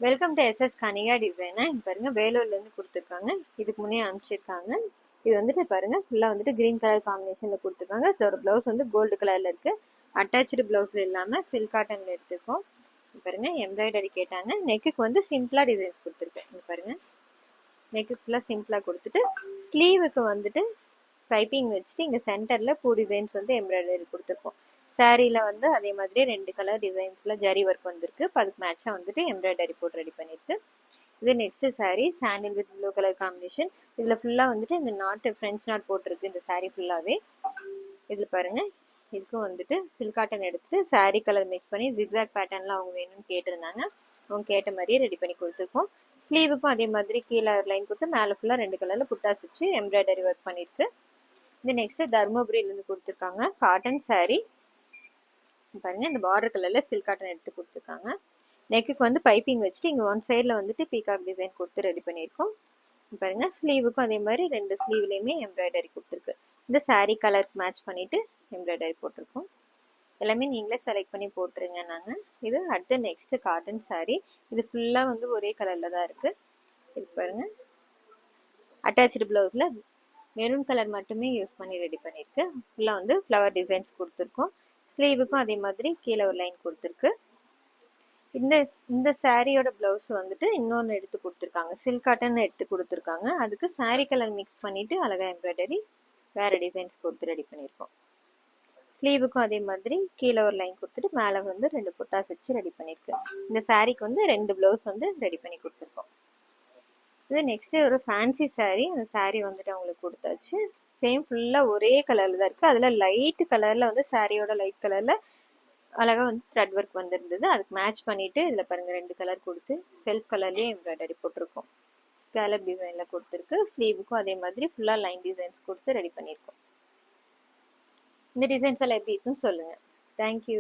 Welcome to SS Kanika டிசைனா. இங்க பாருங்க வேலூர்லேருந்து கொடுத்துருக்காங்க. இதுக்கு முன்னே அனுப்பிச்சிருக்காங்க. இது வந்துட்டு பாருங்க ஃபுல்லாக வந்துட்டு க்ரீன் கலர் காம்பினேஷனில் கொடுத்துருக்காங்க. இதோட ப்ளவுஸ் வந்து கோல்டு கலரில் இருக்குது. அட்டாச்சு ப்ளவுஸில் இல்லாமல் சில்க் காட்டனில் எடுத்துருக்கோம். பாருங்க எம்ப்ராய்டரி கேட்டாங்க. நெக்குக்கு வந்து சிம்பிளாக டிசைன்ஸ் கொடுத்துருக்கேன். இங்கே பாருங்க நெக்கு ஃபுல்லாக சிம்பிளாக கொடுத்துட்டு ஸ்லீவுக்கு வந்துட்டு பைப்பிங் வச்சுட்டு இங்கே சென்டரில் பூ டிசைன்ஸ் வந்து எம்ப்ராய்டரி கொடுத்துருக்கோம். சாரியில் வந்து அதே மாதிரி 2 கலர் டிசைன்ஸில் ஜரி ஒர்க் வந்திருக்கு. இப்போ அதுக்கு மேட்சாக வந்துட்டு எம்ப்ராய்டரி போட்டு ரெடி பண்ணியிருக்கு. இது next sari sandal with blue colour combination. இதில் ஃபுல்லாக வந்துட்டு இந்த நாட்டு ஃப்ரெஞ்ச் நாட் போட்டிருக்கு இந்த சாரீ ஃபுல்லாகவே. இதில் பாருங்கள் இதுக்கும் வந்துட்டு சில்க் காட்டன் எடுத்துட்டு சாரீ கலர் மிக்ஸ் பண்ணி ஜிக்ஸாக் பேட்டர்னில் அவங்க வேணும்னு கேட்டிருந்தாங்க. அவங்க கேட்ட மாதிரியே ரெடி பண்ணி கொடுத்துருக்கோம். ஸ்லீவுக்கும் அதே மாதிரி கீழே லைன் கொடுத்து மேலே ஃபுல்லாக 2 கலரில் புட்டாஸ் வச்சு எம்ப்ராய்டரி ஒர்க் பண்ணியிருக்கு. இது நெக்ஸ்ட் தர்மபுரியிலேருந்து கொடுத்துருக்காங்க காட்டன் சாரீ. பாருங்க இந்த பார்டர் கலரில் சில்க் காட்டன் எடுத்து கொடுத்துருக்காங்க. நெக்குக்கு வந்து பைப்பிங் வச்சுட்டு இங்கே ஒன் சைடில் வந்துட்டு பீகாக் டிசைன் கொடுத்து ரெடி பண்ணியிருக்கோம். பாருங்க ஸ்லீவுக்கும் அதே மாதிரி 2 ஸ்லீவ்லேயுமே எம்ப்ராய்டரி கொடுத்துருக்கு. இந்த சாரீ கலருக்கு மேட்ச் பண்ணிட்டு எம்ப்ராய்டரி போட்டிருக்கோம். எல்லாமே நீங்களே செலக்ட் பண்ணி போட்டுருங்க. நாங்கள் இது அடுத்த நெக்ஸ்ட் காட்டன் சாரீ. இது ஃபுல்லாக வந்து ஒரே கலரில் தான் இருக்குது. இது பாருங்க அட்டாச்சு ப்ளவுஸில் மெரூன் கலர் மட்டுமே யூஸ் பண்ணி ரெடி பண்ணியிருக்கு. ஃபுல்லாக வந்து ஃப்ளவர் டிசைன்ஸ் கொடுத்துருக்கோம். ஸ்லீவுக்கும் அதே மாதிரி கீழே ஒரு லைன் கொடுத்துருக்கு. இந்த சாரியோட ப்ளவுஸ் வந்துட்டு இன்னொன்று எடுத்து கொடுத்துருக்காங்க. சில்க் காட்டன் எடுத்து கொடுத்துருக்காங்க. அதுக்கு சாரீ கலர் மிக்ஸ் பண்ணிவிட்டு அழகாக எம்ப்ராய்டரி வேறு டிசைன்ஸ் கொடுத்து ரெடி பண்ணியிருக்கோம். ஸ்லீவுக்கும் அதே மாதிரி கீழே ஒரு லைன் கொடுத்துட்டு மேலே வந்து 2 புட்டாஸ் வச்சு ரெடி பண்ணியிருக்கு. இந்த சாரீக்கு வந்து 2 ப்ளவுஸ் வந்து ரெடி பண்ணி கொடுத்துருக்கோம். இது நெக்ஸ்ட் ஒரு ஃபேன்சி சாரீ. அந்த சாரீ வந்துட்டு அவங்களுக்கு கொடுத்தாச்சு. சேம் ஃபுல்லாக ஒரே கலரில் தான் இருக்குது. அதில் லைட் கலரில் வந்து சாரியோட லைட் கலரில் அழகாக வந்து த்ரெட் ஒர்க் வந்துருந்தது. அதுக்கு மேட்ச் பண்ணிவிட்டு இதில் பாருங்கள் 2 கலர் கொடுத்து செல்ஃப் கலர்லேயே எம்ப்ராய்டரி போட்டிருக்கோம். ஸ்கேலப் டிசைனில் கொடுத்துருக்கு. ஸ்லீவுக்கும் அதே மாதிரி ஃபுல்லாக லைன் டிசைன்ஸ் கொடுத்து ரெடி பண்ணியிருக்கோம். இந்த டிசைன்ஸ் எல்லாம் எப்படி இருக்குன்னு சொல்லுங்கள். தேங்க்யூ.